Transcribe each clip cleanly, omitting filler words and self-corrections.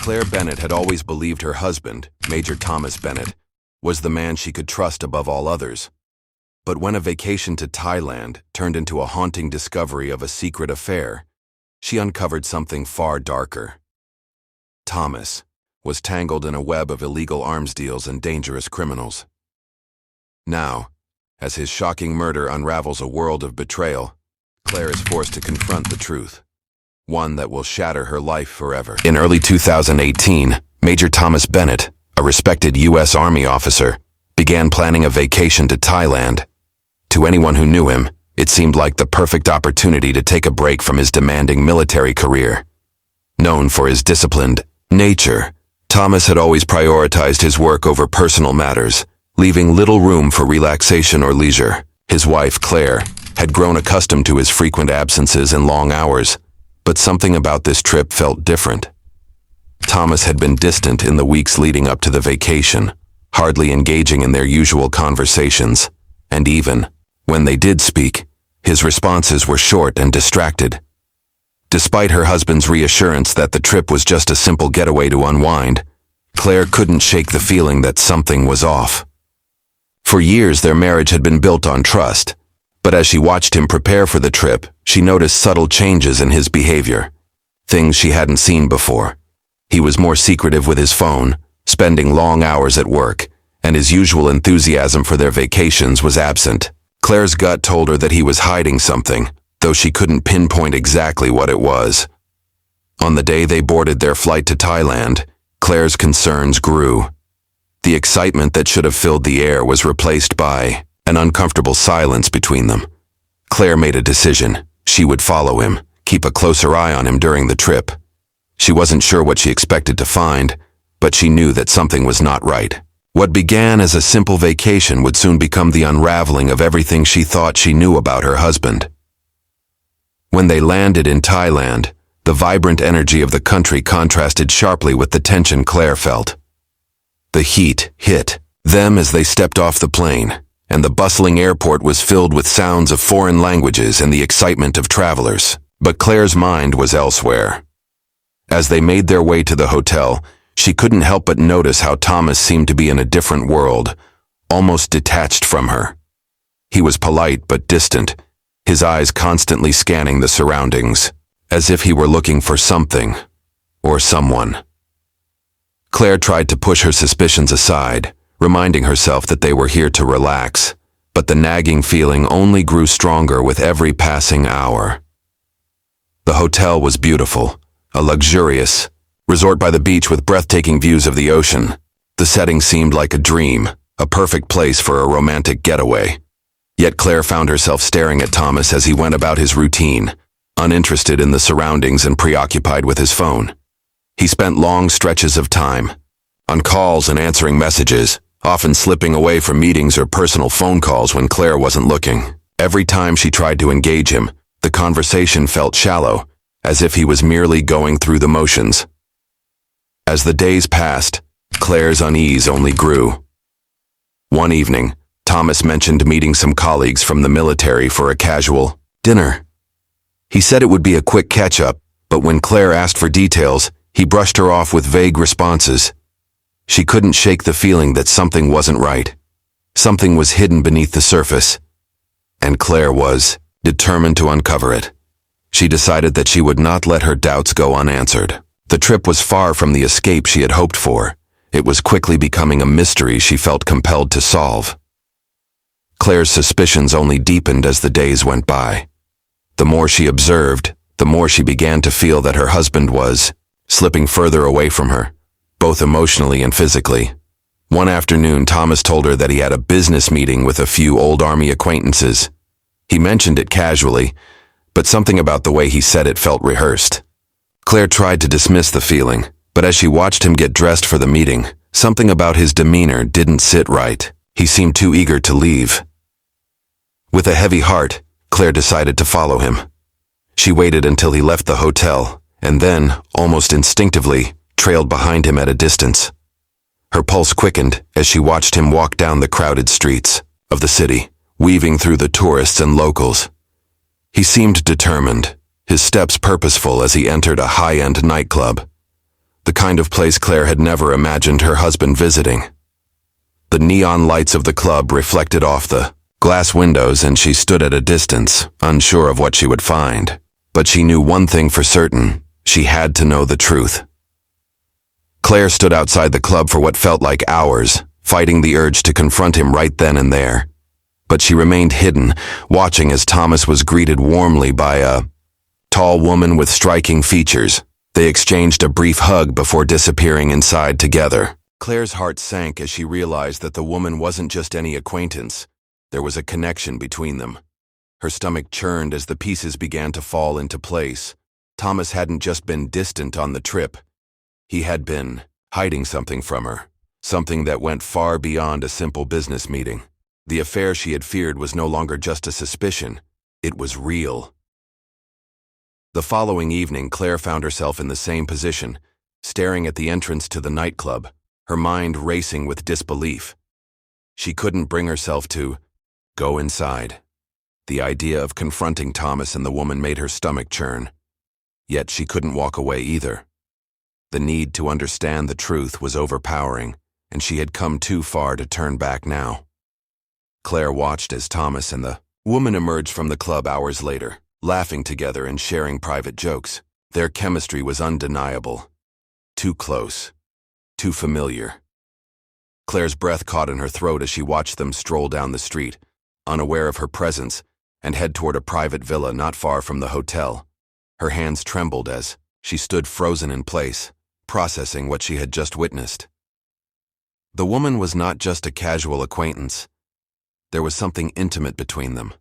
Claire Bennett had always believed her husband, Major Thomas Bennett, was the man she could trust above all others. But when a vacation to Thailand turned into a haunting discovery of a secret affair, she uncovered something far darker. Thomas was tangled in a web of illegal arms deals and dangerous criminals. Now, as his shocking murder unravels a world of betrayal, Claire is forced to confront the truth, one that will shatter her life forever. In early 2018, Major Thomas Bennett, a respected U.S. Army officer, began planning a vacation to Thailand. To anyone who knew him, it seemed like the perfect opportunity to take a break from his demanding military career. Known for his disciplined nature, Thomas had always prioritized his work over personal matters, leaving little room for relaxation or leisure. His wife, Claire, had grown accustomed to his frequent absences and long hours, but something about this trip felt different. Thomas had been distant in the weeks leading up to the vacation, hardly engaging in their usual conversations, and even when they did speak, his responses were short and distracted. Despite her husband's reassurance that the trip was just a simple getaway to unwind, Claire couldn't shake the feeling that something was off. For years, their marriage had been built on trust, but as she watched him prepare for the trip, she noticed subtle changes in his behavior, things she hadn't seen before. He was more secretive with his phone, spending long hours at work, and his usual enthusiasm for their vacations was absent. Claire's gut told her that he was hiding something, though she couldn't pinpoint exactly what it was. On the day they boarded their flight to Thailand, Claire's concerns grew. The excitement that should have filled the air was replaced by an uncomfortable silence between them. Claire made a decision. She would follow him, keep a closer eye on him during the trip. She wasn't sure what she expected to find, but she knew that something was not right. What began as a simple vacation would soon become the unraveling of everything she thought she knew about her husband. When they landed in Thailand, the vibrant energy of the country contrasted sharply with the tension Claire felt. The heat hit them as they stepped off the plane, and the bustling airport was filled with sounds of foreign languages and the excitement of travelers. But Claire's mind was elsewhere. As they made their way to the hotel, she couldn't help but notice how Thomas seemed to be in a different world, almost detached from her. He was polite but distant, his eyes constantly scanning the surroundings, as if he were looking for something or someone. Claire tried to push her suspicions aside, reminding herself that they were here to relax, but the nagging feeling only grew stronger with every passing hour. The hotel was beautiful, a luxurious resort by the beach with breathtaking views of the ocean. The setting seemed like a dream, a perfect place for a romantic getaway. Yet Claire found herself staring at Thomas as he went about his routine, uninterested in the surroundings and preoccupied with his phone. He spent long stretches of time on calls and answering messages, often slipping away from meetings or personal phone calls when Claire wasn't looking. Every time she tried to engage him, the conversation felt shallow, as if he was merely going through the motions. As the days passed, Claire's unease only grew. One evening, Thomas mentioned meeting some colleagues from the military for a casual dinner. He said it would be a quick catch-up, but when Claire asked for details, he brushed her off with vague responses. She couldn't shake the feeling that something wasn't right. Something was hidden beneath the surface, and Claire was determined to uncover it. She decided that she would not let her doubts go unanswered. The trip was far from the escape she had hoped for. It was quickly becoming a mystery she felt compelled to solve. Claire's suspicions only deepened as the days went by. The more she observed, the more she began to feel that her husband was slipping further away from her, both emotionally and physically. One afternoon, Thomas told her that he had a business meeting with a few old Army acquaintances. He mentioned it casually, but something about the way he said it felt rehearsed. Claire tried to dismiss the feeling, but as she watched him get dressed for the meeting, something about his demeanor didn't sit right. He seemed too eager to leave. With a heavy heart, Claire decided to follow him. She waited until he left the hotel, and then, almost instinctively, trailed behind him at a distance. Her pulse quickened as she watched him walk down the crowded streets of the city, weaving through the tourists and locals. He seemed determined, his steps purposeful as he entered a high-end nightclub. the kind of place Claire had never imagined her husband visiting. The neon lights of the club reflected off the glass windows, and she stood at a distance, unsure of what she would find. But she knew one thing for certain: she had to know the truth. Claire stood outside the club for what felt like hours, fighting the urge to confront him right then and there. But she remained hidden, watching as Thomas was greeted warmly by a tall woman with striking features. They exchanged a brief hug before disappearing inside together. Claire's heart sank as she realized that the woman wasn't just any acquaintance. There was a connection between them. Her stomach churned as the pieces began to fall into place. Thomas hadn't just been distant on the trip. He had been hiding something from her, something that went far beyond a simple business meeting. The affair she had feared was no longer just a suspicion. It was real. The following evening, Claire found herself in the same position, staring at the entrance to the nightclub, her mind racing with disbelief. She couldn't bring herself to go inside. The idea of confronting Thomas and the woman made her stomach churn. Yet she couldn't walk away either. The need to understand the truth was overpowering, and she had come too far to turn back now. Claire watched as Thomas and the woman emerged from the club hours later, laughing together and sharing private jokes. Their chemistry was undeniable. Too close. Too familiar. Claire's breath caught in her throat as she watched them stroll down the street, unaware of her presence, and head toward a private villa not far from the hotel. Her hands trembled as she stood frozen in place, processing what she had just witnessed. The woman was not just a casual acquaintance. There was something intimate between them,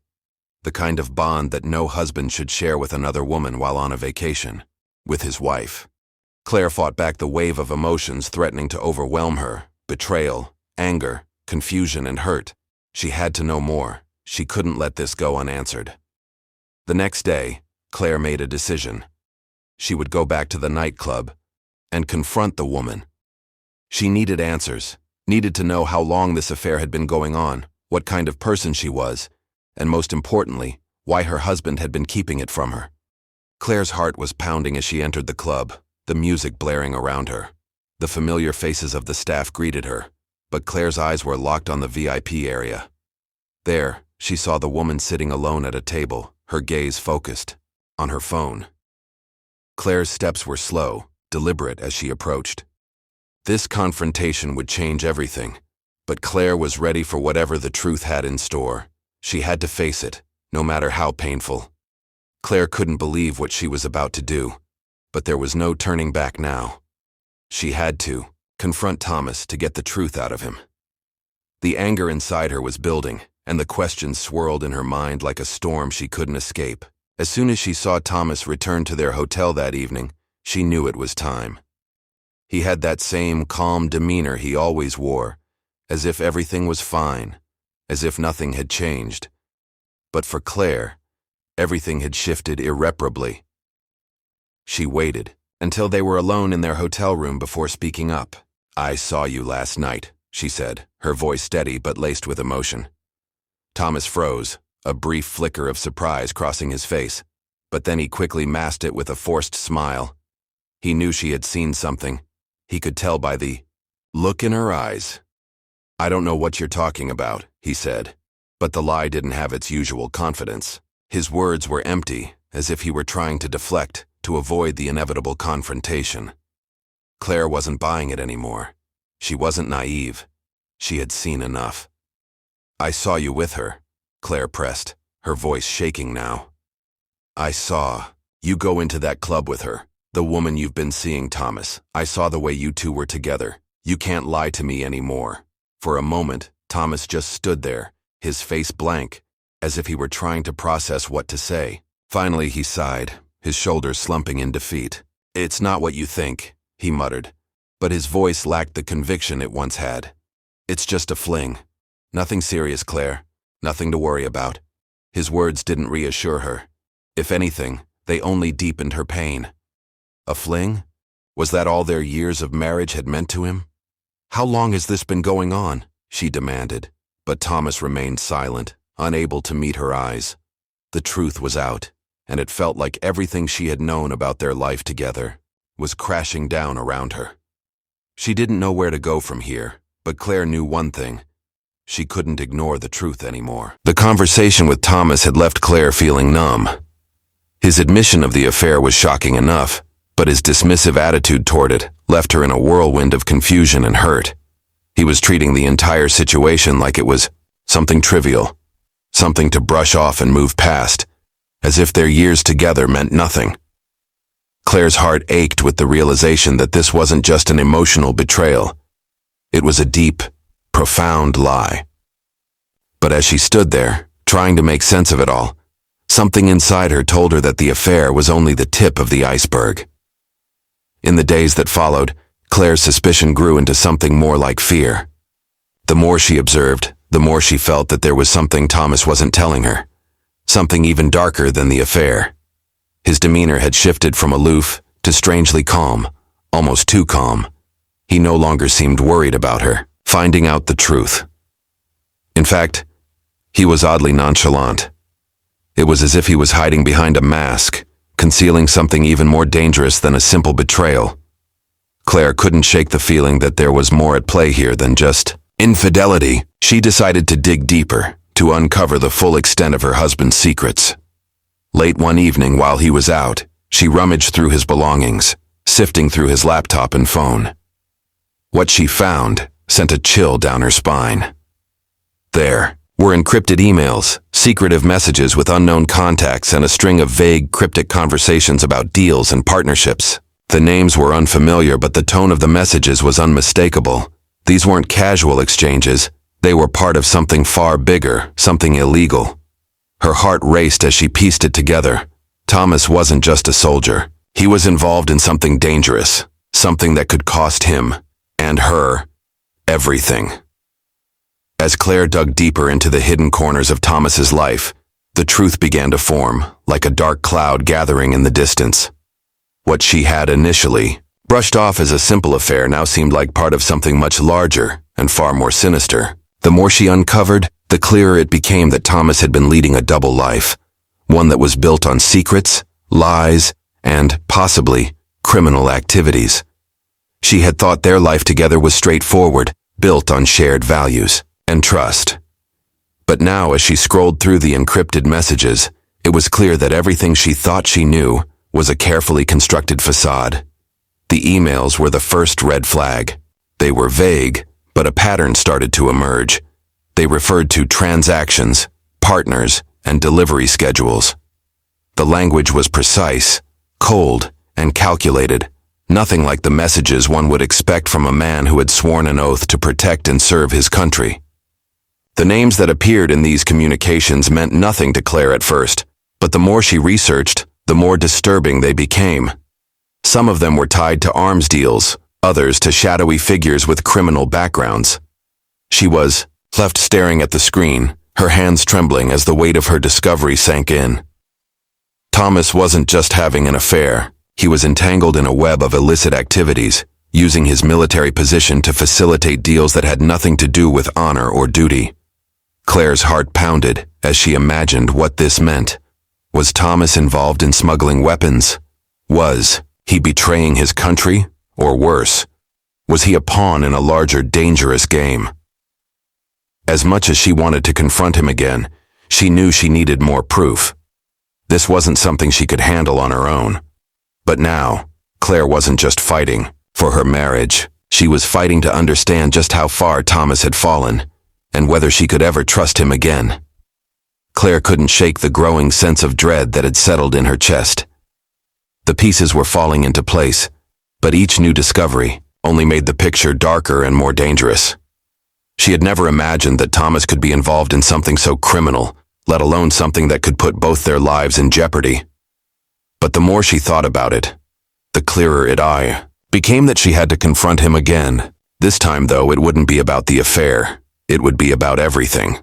the kind of bond that no husband should share with another woman while on a vacation, with his wife. Claire fought back the wave of emotions threatening to overwhelm her: betrayal, anger, confusion, and hurt. She had to know more. She couldn't let this go unanswered. The next day, Claire made a decision. She would go back to the nightclub and confront the woman. She needed answers, needed to know how long this affair had been going on, what kind of person she was, and most importantly, why her husband had been keeping it from her. Claire's heart was pounding as she entered the club, the music blaring around her. The familiar faces of the staff greeted her, but Claire's eyes were locked on the VIP area. There, she saw the woman sitting alone at a table, her gaze focused on her phone. Claire's steps were slow, deliberate as she approached. This confrontation would change everything, but Claire was ready for whatever the truth had in store. She had to face it, no matter how painful. Claire couldn't believe what she was about to do, but there was no turning back now. She had to confront Thomas to get the truth out of him. The anger inside her was building, and the questions swirled in her mind like a storm she couldn't escape. As soon as she saw Thomas return to their hotel that evening, she knew it was time. He had that same calm demeanor he always wore, as if everything was fine, as if nothing had changed. But for Claire, everything had shifted irreparably. She waited until they were alone in their hotel room before speaking up. "I saw you last night," she said, her voice steady but laced with emotion. Thomas froze, a brief flicker of surprise crossing his face, but then he quickly masked it with a forced smile. He knew she had seen something. He could tell by the look in her eyes. "I don't know what you're talking about," he said, but the lie didn't have its usual confidence. His words were empty, as if he were trying to deflect, to avoid the inevitable confrontation. Claire wasn't buying it anymore. She wasn't naive. She had seen enough. "I saw you with her," Claire pressed, her voice shaking now. "I saw you go into that club with her, the woman you've been seeing, Thomas. I saw the way you two were together. You can't lie to me anymore." For a moment, Thomas just stood there, his face blank, as if he were trying to process what to say. Finally, he sighed, his shoulders slumping in defeat. "It's not what you think," he muttered, but his voice lacked the conviction it once had. "It's just a fling. Nothing serious, Claire. Nothing to worry about." His words didn't reassure her. If anything, they only deepened her pain. A fling? Was that all their years of marriage had meant to him? "How long has this been going on?" she demanded, but Thomas remained silent, unable to meet her eyes. The truth was out, and it felt like everything she had known about their life together. was crashing down around her. She didn't know where to go from here, but Claire knew one thing. She couldn't ignore the truth anymore. The conversation with Thomas had left Claire feeling numb. His admission of the affair was shocking enough, but his dismissive attitude toward it left her in a whirlwind of confusion and hurt. He was treating the entire situation like it was something trivial, something to brush off and move past, as if their years together meant nothing. Claire's heart ached with the realization that this wasn't just an emotional betrayal. It was a deep, profound lie. But as she stood there, trying to make sense of it all, something inside her told her that the affair was only the tip of the iceberg. In the days that followed, Claire's suspicion grew into something more like fear. The more she observed, the more she felt that there was something Thomas wasn't telling her, something even darker than the affair. His demeanor had shifted from aloof to strangely calm, almost too calm. He no longer seemed worried about her finding out the truth. In fact, he was oddly nonchalant. It was as if he was hiding behind a mask, concealing something even more dangerous than a simple betrayal. Claire couldn't shake the feeling that there was more at play here than just infidelity. She decided to dig deeper, to uncover the full extent of her husband's secrets. Late one evening while he was out, she rummaged through his belongings, sifting through his laptop and phone. What she found sent a chill down her spine. There were encrypted emails, secretive messages with unknown contacts, and a string of vague, cryptic conversations about deals and partnerships. The names were unfamiliar, but the tone of the messages was unmistakable. These weren't casual exchanges. They were part of something far bigger, something illegal. Her heart raced as she pieced it together. Thomas wasn't just a soldier. He was involved in something dangerous, something that could cost him and her everything. As Claire dug deeper into the hidden corners of Thomas's life, the truth began to form, like a dark cloud gathering in the distance. What she had initially brushed off as a simple affair now seemed like part of something much larger and far more sinister. The more she uncovered, the clearer it became that Thomas had been leading a double life, one that was built on secrets, lies, and, possibly, criminal activities. She had thought their life together was straightforward, built on shared values and trust. But now, as she scrolled through the encrypted messages, it was clear that everything she thought she knew was a carefully constructed facade. The emails were the first red flag. They were vague, but a pattern started to emerge. They referred to transactions, partners, and delivery schedules. The language was precise, cold, and calculated, nothing like the messages one would expect from a man who had sworn an oath to protect and serve his country. The names that appeared in these communications meant nothing to Claire at first, but the more she researched, the more disturbing they became. Some of them were tied to arms deals, others to shadowy figures with criminal backgrounds. She was left staring at the screen, her hands trembling as the weight of her discovery sank in. Thomas wasn't just having an affair. He was entangled in a web of illicit activities, using his military position to facilitate deals that had nothing to do with honor or duty. Claire's heart pounded as she imagined what this meant. Was Thomas involved in smuggling weapons? Was he betraying his country? Or worse, was he a pawn in a larger, dangerous game? As much as she wanted to confront him again, she knew she needed more proof. This wasn't something she could handle on her own. But now, Claire wasn't just fighting for her marriage. She was fighting to understand just how far Thomas had fallen, and whether she could ever trust him again. Claire couldn't shake the growing sense of dread that had settled in her chest. The pieces were falling into place, but each new discovery only made the picture darker and more dangerous. She had never imagined that Thomas could be involved in something so criminal, let alone something that could put both their lives in jeopardy. But the more she thought about it, the clearer it became that she had to confront him again. This time, though, it wouldn't be about the affair. It would be about everything.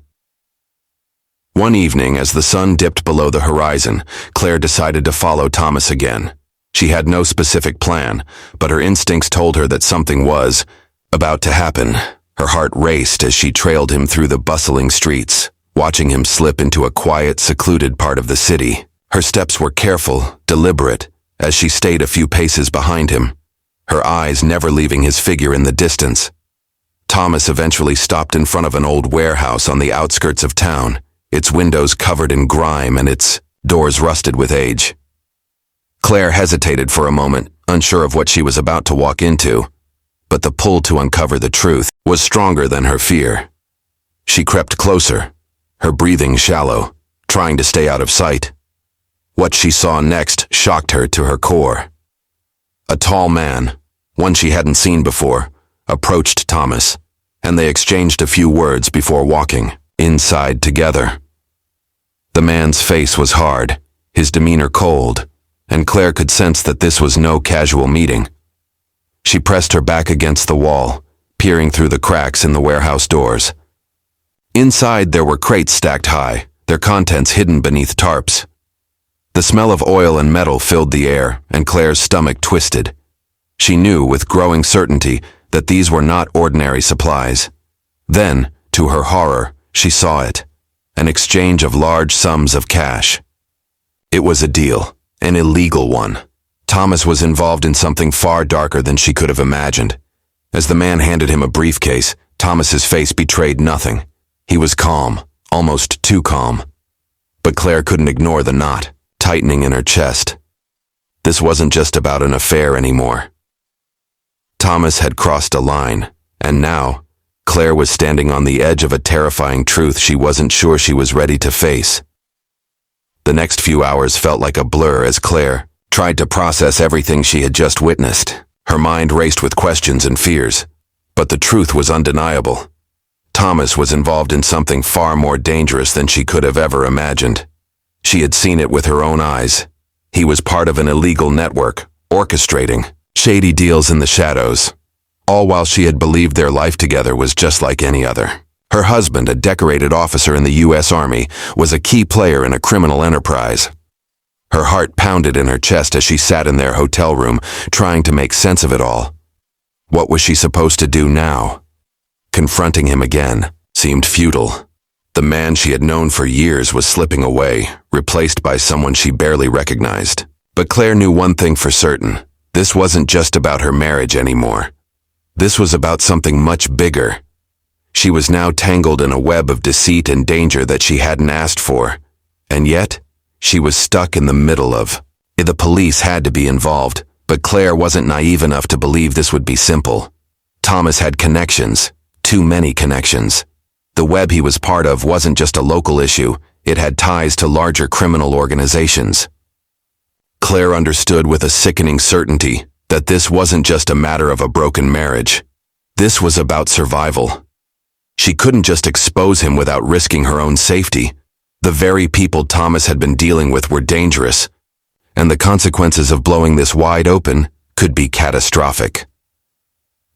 One evening, as the sun dipped below the horizon, Claire decided to follow Thomas again. She had no specific plan, but her instincts told her that something was about to happen. Her heart raced as she trailed him through the bustling streets, watching him slip into a quiet, secluded part of the city. Her steps were careful, deliberate, as she stayed a few paces behind him, her eyes never leaving his figure in the distance. Thomas eventually stopped in front of an old warehouse on the outskirts of town, its windows covered in grime and its doors rusted with age. Claire hesitated for a moment, unsure of what she was about to walk into, but the pull to uncover the truth was stronger than her fear. She crept closer, her breathing shallow, trying to stay out of sight. What she saw next shocked her to her core. A tall man, one she hadn't seen before, approached Thomas, and they exchanged a few words before walking inside together. The man's face was hard, his demeanor cold, and Claire could sense that this was no casual meeting. She pressed her back against the wall, peering through the cracks in the warehouse doors. Inside there were crates stacked high, their contents hidden beneath tarps. The smell of oil and metal filled the air, and Claire's stomach twisted. She knew with growing certainty that these were not ordinary supplies. Then, to her horror, she saw it, an exchange of large sums of cash. It was a deal, an illegal one. Thomas was involved in something far darker than she could have imagined. As the man handed him a briefcase, Thomas's face betrayed nothing. He was calm, almost too calm. But Claire couldn't ignore the knot, tightening in her chest. This wasn't just about an affair anymore. Thomas had crossed a line, and now, Claire was standing on the edge of a terrifying truth she wasn't sure she was ready to face. The next few hours felt like a blur as Claire tried to process everything she had just witnessed. Her mind raced with questions and fears, but the truth was undeniable. Thomas was involved in something far more dangerous than she could have ever imagined. She had seen it with her own eyes. He was part of an illegal network, orchestrating shady deals in the shadows, all while she had believed their life together was just like any other. Her husband, a decorated officer in the U.S. Army, was a key player in a criminal enterprise. Her heart pounded in her chest as she sat in their hotel room, trying to make sense of it all. What was she supposed to do now? Confronting him again seemed futile. The man she had known for years was slipping away, replaced by someone she barely recognized. But Claire knew one thing for certain. This wasn't just about her marriage anymore. This was about something much bigger. She was now tangled in a web of deceit and danger that she hadn't asked for. And yet, she was stuck in the middle of. The police had to be involved, but Claire wasn't naive enough to believe this would be simple. Thomas had connections, too many connections. The web he was part of wasn't just a local issue, it had ties to larger criminal organizations. Claire understood with a sickening certainty that this wasn't just a matter of a broken marriage. This was about survival. She couldn't just expose him without risking her own safety. The very people Thomas had been dealing with were dangerous, and the consequences of blowing this wide open could be catastrophic.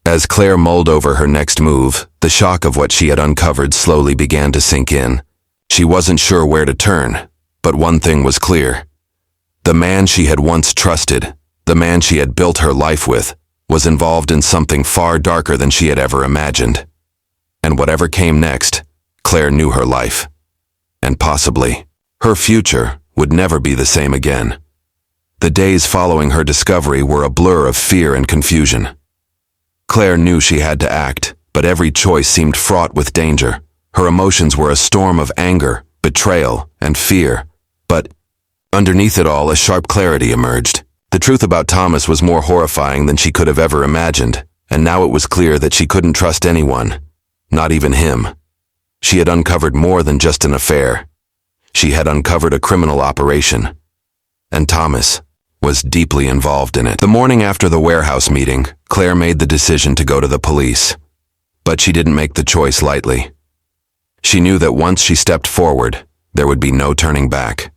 As Claire mulled over her next move, the shock of what she had uncovered slowly began to sink in. She wasn't sure where to turn, but one thing was clear. The man she had once trusted, the man she had built her life with, was involved in something far darker than she had ever imagined. And whatever came next, Claire knew her life. And possibly, her future would never be the same again. The days following her discovery were a blur of fear and confusion. Claire knew she had to act, but every choice seemed fraught with danger. Her emotions were a storm of anger, betrayal, and fear. But underneath it all, a sharp clarity emerged. The truth about Thomas was more horrifying than she could have ever imagined, and now it was clear that she couldn't trust anyone, not even him. She had uncovered more than just an affair. She had uncovered a criminal operation, and Thomas was deeply involved in it. The morning after the warehouse meeting, Claire made the decision to go to the police. But she didn't make the choice lightly. She knew that once she stepped forward, there would be no turning back.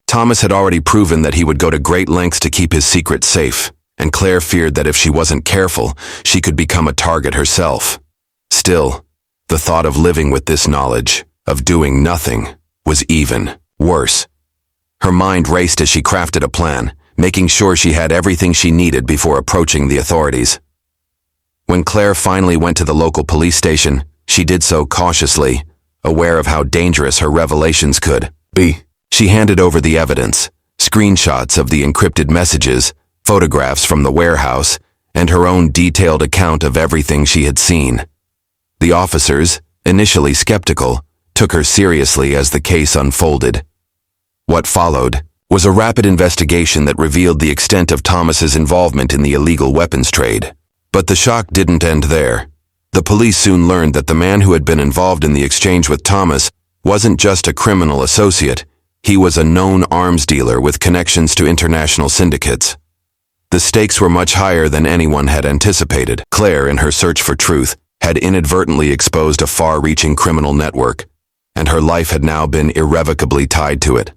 Thomas had already proven that he would go to great lengths to keep his secret safe, and Claire feared that if she wasn't careful, she could become a target herself. Still, the thought of living with this knowledge, of doing nothing, was even worse. Her mind raced as she crafted a plan, making sure she had everything she needed before approaching the authorities. When Claire finally went to the local police station, she did so cautiously, aware of how dangerous her revelations could be. She handed over the evidence, screenshots of the encrypted messages, photographs from the warehouse, and her own detailed account of everything she had seen. The officers, initially skeptical, took her seriously as the case unfolded. What followed was a rapid investigation that revealed the extent of Thomas's involvement in the illegal weapons trade. But the shock didn't end there. The police soon learned that the man who had been involved in the exchange with Thomas wasn't just a criminal associate, he was a known arms dealer with connections to international syndicates. The stakes were much higher than anyone had anticipated. Claire, in her search for truth, had inadvertently exposed a far-reaching criminal network, and her life had now been irrevocably tied to it.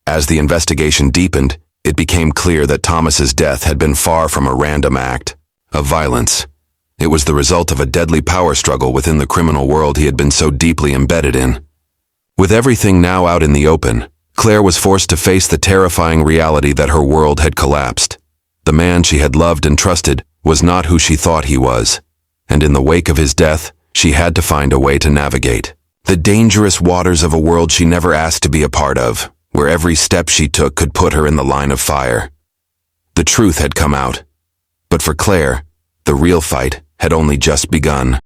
As the investigation deepened, it became clear that Thomas's death had been far from a random act of violence. It was the result of a deadly power struggle within the criminal world he had been so deeply embedded in. With everything now out in the open, Claire was forced to face the terrifying reality that her world had collapsed. The man she had loved and trusted was not who she thought he was, and in the wake of his death, she had to find a way to navigate the dangerous waters of a world she never asked to be a part of, where every step she took could put her in the line of fire. The truth had come out, but for Claire, the real fight had only just begun.